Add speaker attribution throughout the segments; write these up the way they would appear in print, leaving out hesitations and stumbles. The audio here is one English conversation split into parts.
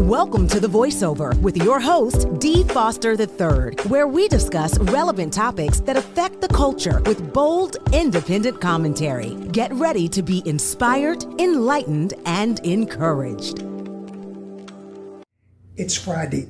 Speaker 1: Welcome to The Voiceover with your host, Dee Foster III, where we discuss relevant topics that affect the culture with bold, independent commentary. Get ready to be inspired, enlightened, and encouraged.
Speaker 2: It's Friday,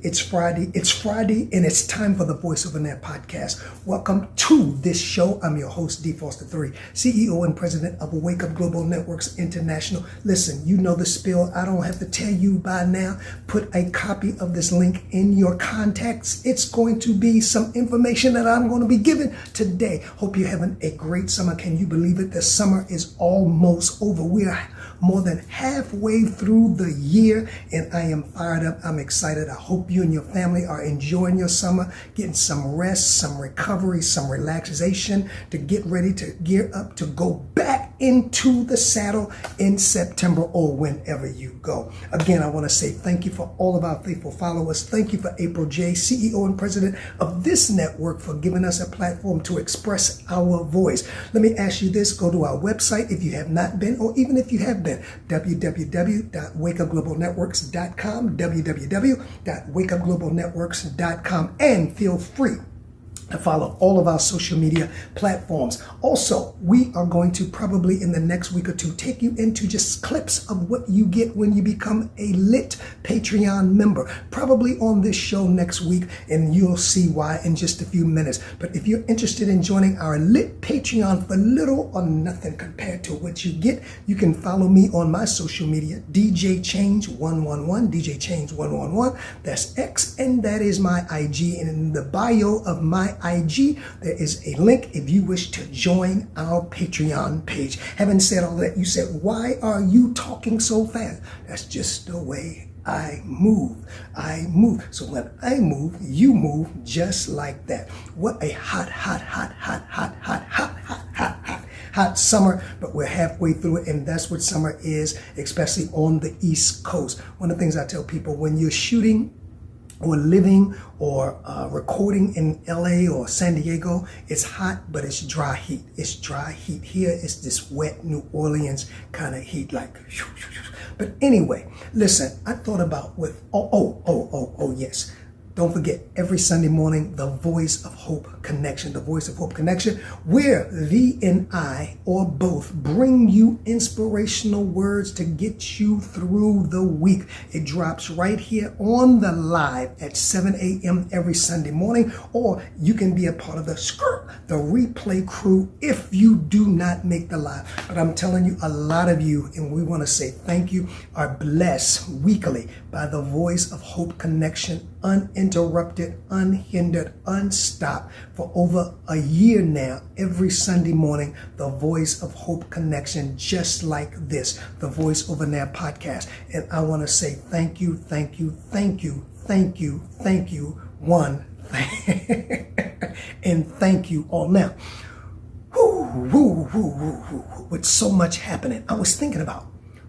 Speaker 2: and it's time for the Voice Over Net podcast. Welcome to this show. I'm your host, Dee Foster III, CEO and President of Wake Up Global Networks International. Listen, you know the spiel. I don't have to tell you by now. Put a copy of this link in your contacts. It's going to be some information that I'm going to be giving today. Hope you're having a great summer. Can you believe it? The summer is almost over. We are more than halfway through the year, and I am fired up. I'm excited. I hope you and your family are enjoying your summer, getting some rest, some recovery, some relaxation to get ready to gear up to go back into the saddle in September or whenever you go. Again, I want to say thank you for all of our faithful followers. Thank you for April J., CEO and President of this network, for giving us a platform to express our voice. Let me ask you this. Go to our website if you have not been, or even if you have been, www.wakeupglobalnetworks.com, www.wakeupglobalnetworks.com, and feel free to follow all of our social media platforms. Also, we are going to probably in the next week or two take you into just clips of what you get when you become a lit Patreon member, probably on this show next week, and you'll see why in just a few minutes. But if you're interested in joining our lit Patreon for little or nothing compared to what you get, you can follow me on my social media, DJ Change 111, DJ Change 111. That's X, and that is my IG. And in the bio of my IG, there is a link if you wish to join our Patreon page. Having said all that, you said, why are you talking so fast? That's just the way I move. So when I move, you move just like that. What a hot summer, but we're halfway through it, and that's what summer is, especially on the East Coast. One of the things I tell people, when you're shooting or living or recording in LA or San Diego, it's hot, but it's dry heat. It's dry heat. Here it's this wet New Orleans kind of heat, like. But anyway, listen, I thought about with, yes. Don't forget, every Sunday morning, the Voice of Hope Connection, the Voice of Hope Connection, where V and I, or both, bring you inspirational words to get you through the week. It drops right here on the live at 7 a.m. every Sunday morning, or you can be a part of the replay crew if you do not make the live. But I'm telling you, a lot of you, and we want to say thank you, are blessed weekly by the Voice of Hope Connection, uninterrupted, unhindered, unstopped for over a year now. Every Sunday morning, the Voice of Hope Connection, just like this, the Voice Over Net podcast. And I want to say thank you. And thank you all. Now, with so much happening, I was thinking about,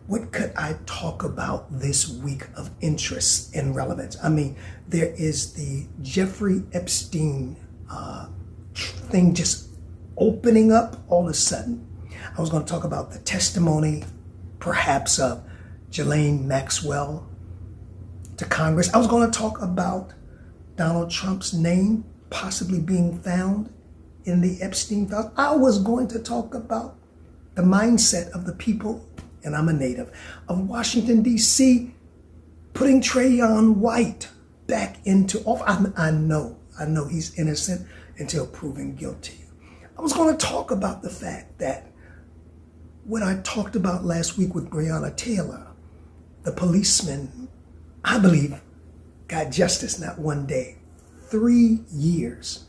Speaker 2: what could I talk about this week of interest and relevance? I mean, there is the Jeffrey Epstein thing just opening up all of a sudden. I was going to talk about the testimony, perhaps, of Ghislaine Maxwell to Congress. I was going to talk about Donald Trump's name possibly being found in the Epstein files. I was going to talk about the mindset of the people, and I'm a native, of Washington, D.C., putting Trayon White back into office. I know he's innocent until proven guilty. I was going to talk about the fact that what I talked about last week with Breonna Taylor, the policeman, I believe, got justice, not one day, 3 years,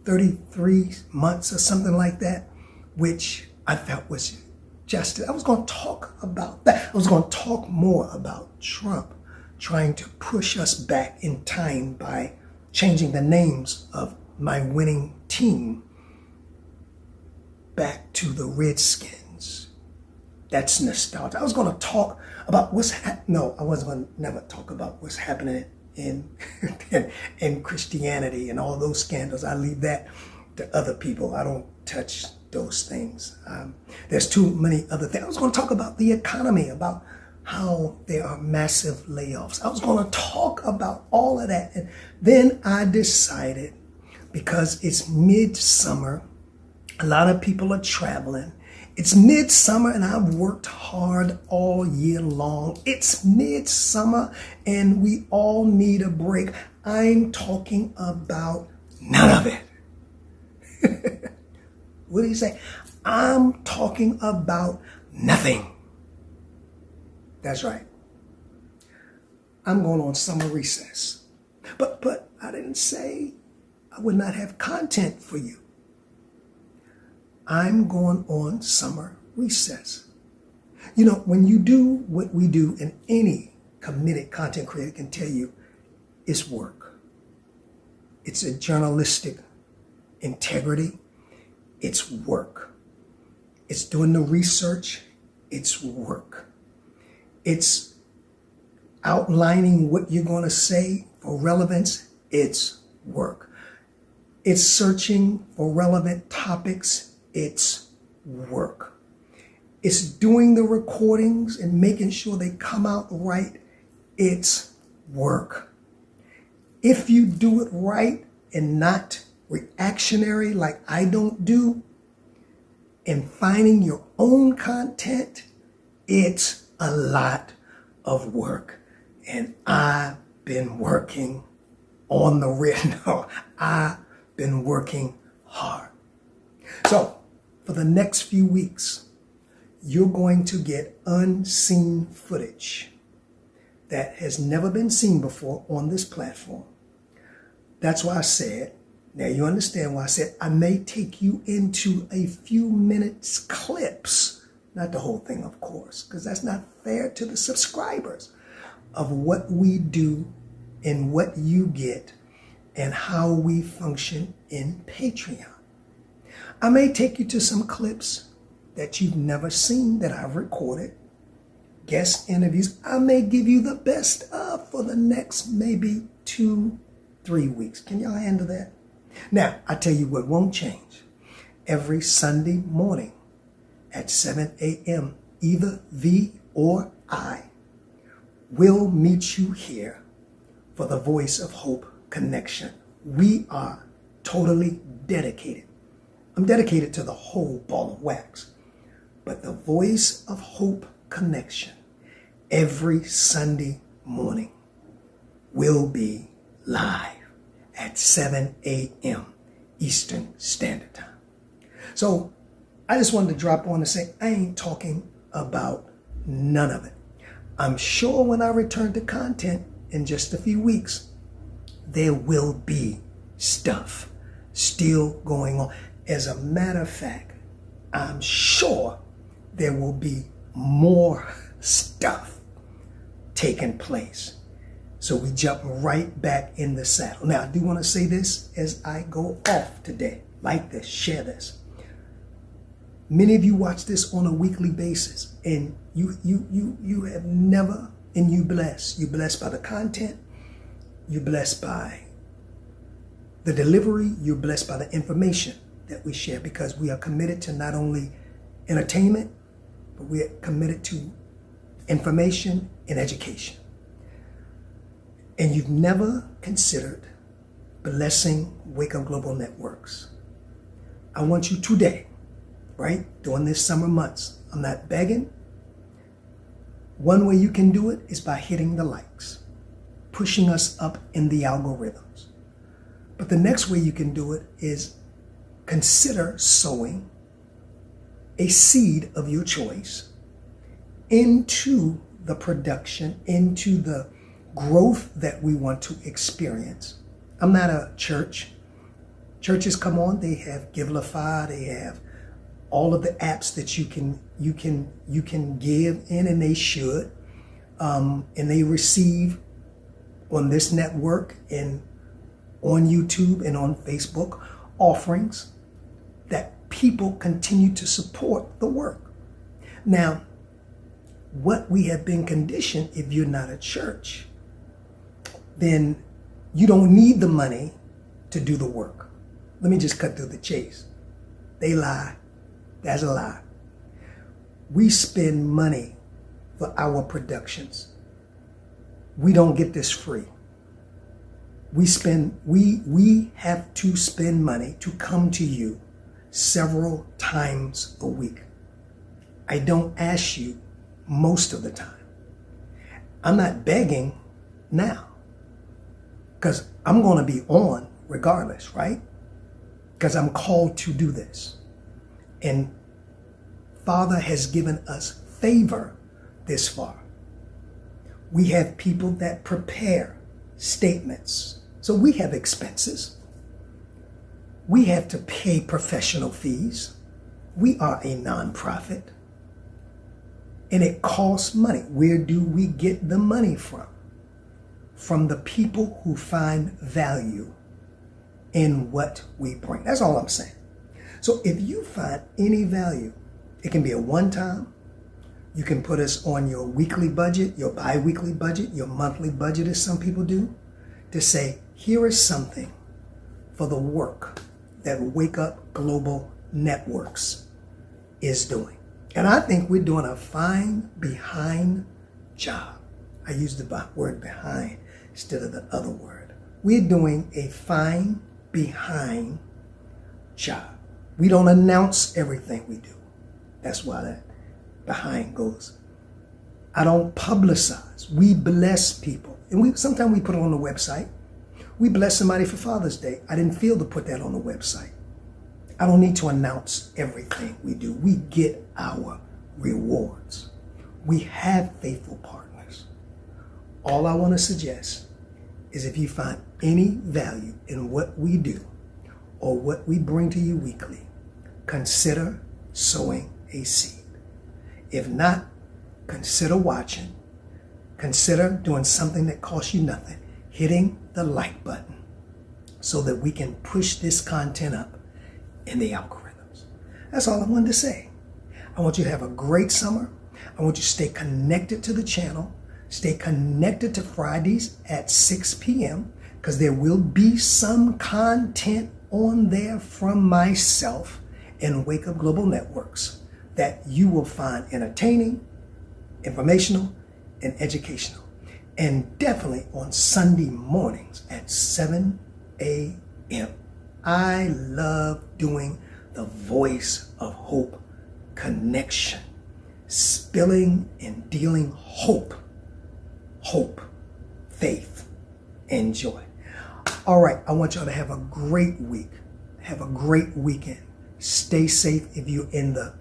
Speaker 2: 33 months or something like that, which I felt was justice. I was going to talk about that. I was going to talk more about Trump trying to push us back in time by changing the names of my winning team back to the Redskins. That's nostalgia. I was going to talk about what's no, I wasn't going to never talk about what's happening in Christianity and all those scandals. I leave that to other people. I don't touch those things. There's too many other things. I was going to talk about the economy, about how there are massive layoffs. I was going to talk about all of that. And then I decided, because it's midsummer, a lot of people are traveling. It's midsummer and I've worked hard all year long. It's midsummer and we all need a break. I'm talking about none of it. What do you say? I'm talking about nothing. That's right. I'm going on summer recess. But I didn't say I would not have content for you. I'm going on summer recess. You know, when you do what we do, and any committed content creator can tell you, it's work. It's a journalistic integrity. It's work. It's doing the research. It's work. It's outlining what you're going to say for relevance. It's work. It's searching for relevant topics. It's work. It's doing the recordings and making sure they come out right. It's work. If you do it right and not reactionary like I don't do, and finding your own content, it's a lot of work. And I've been working on the No, I've been working hard. So for the next few weeks, you're going to get unseen footage that has never been seen before on this platform. That's why I said, now you understand why I said I may take you into a few minutes clips, not the whole thing, of course, because that's not fair to the subscribers, of what we do and what you get and how we function in Patreon. I may take you to some clips that you've never seen that I've recorded, guest interviews. I may give you the best of for the next maybe 2-3 weeks. Can y'all handle that? Now, I tell you what won't change. Every Sunday morning at 7 a.m., either V or I will meet you here for the Voice of Hope Connection. We are totally dedicated. I'm dedicated to the whole ball of wax. But the Voice of Hope Connection every Sunday morning will be live at 7 a.m. Eastern Standard Time. So I just wanted to drop on and say I ain't talking about none of it. I'm sure when I return to content in just a few weeks, there will be stuff still going on. As a matter of fact, I'm sure there will be more stuff taking place. So we jump right back in the saddle. Now, I do want to say this as I go off today. Like this, share this. Many of you watch this on a weekly basis, and you have never, and you blessed. You're blessed by the content. You're blessed by the delivery. You're blessed by the information that we share, because we are committed to not only entertainment, but we are committed to information and education. And you've never considered blessing Wake Up Global Networks. I want you today, right, during this summer months, I'm not begging. One way you can do it is by hitting the likes, pushing us up in the algorithms. But the next way you can do it is consider sowing a seed of your choice into the production, into the growth that we want to experience. I'm not a church. Churches come on, they have Givelify, they have all of the apps that you can give in, and they should. And they receive on this network and on YouTube and on Facebook offerings that people continue to support the work. Now, what we have been conditioned, if you're not a church, then you don't need the money to do the work. Let me just cut through the chase. They lie. That's a lie. We spend money for our productions. We don't get this free. We have to spend money to come to you several times a week. I don't ask you most of the time. I'm not begging now because I'm going to be on regardless, right? Because I'm called to do this. And Father has given us favor this far. We have people that prepare statements. So we have expenses. We have to pay professional fees. We are a nonprofit. And it costs money. Where do we get the money from? From the people who find value in what we bring. That's all I'm saying. So if you find any value, it can be a one-time. You can put us on your weekly budget, your bi-weekly budget, your monthly budget, as some people do, to say, here is something for the work that Wake Up Global Networks is doing. And I think we're doing a fine behind job. I use the word behind instead of the other word. We're doing a fine behind job. We don't announce everything we do. That's why that behind goes. I don't publicize. We bless people. And sometimes we put it on the website. We bless somebody for Father's Day. I didn't feel to put that on the website. I don't need to announce everything we do. We get our rewards. We have faithful partners. All I want to suggest is if you find any value in what we do or what we bring to you weekly, consider sowing a seed. If not, consider watching. Consider doing something that costs you nothing, hitting the like button so that we can push this content up in the algorithms. That's all I wanted to say. I want you to have a great summer. I want you to stay connected to the channel. Stay connected to Fridays at 6 p.m. because there will be some content on there from myself and Wake Up Global Networks that you will find entertaining, informational, and educational. And definitely on Sunday mornings at 7 a.m. I love doing the Voice of Hope connection, spilling and dealing hope, faith, and joy. All right, I want y'all to have a great week. Have a great weekend. Stay safe if you're in the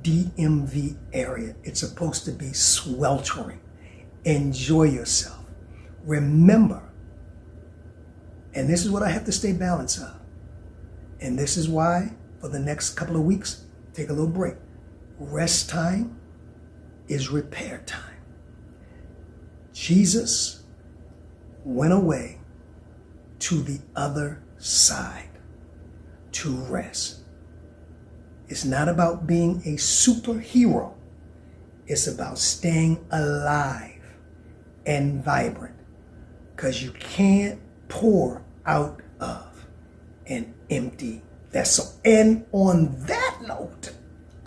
Speaker 2: DMV area. It's supposed to be sweltering. Enjoy yourself. Remember, and this is what I have to stay balanced of, and this is why for the next couple of weeks, take a little break. Rest time is repair time. Jesus went away to the other side to rest. It's not about being a superhero. It's about staying alive and vibrant, because you can't pour out of an empty vessel. And on that note,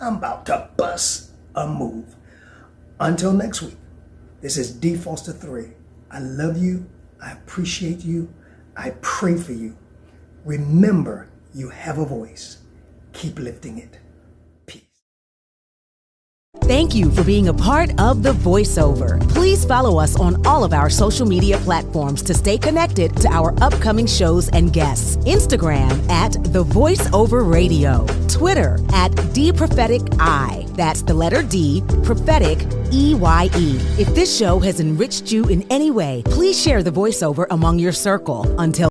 Speaker 2: I'm about to bust a move. Until next week, this is D Foster 3. I love you. I appreciate you. I pray for you. Remember, you have a voice. Keep lifting it. Peace.
Speaker 1: Thank you for being a part of The Voiceover. Please follow us on all of our social media platforms to stay connected to our upcoming shows and guests. Instagram at The Voiceover Radio. Twitter at DPropheticI. That's the letter D, prophetic, EYE. If this show has enriched you in any way, please share The Voiceover among your circle. Until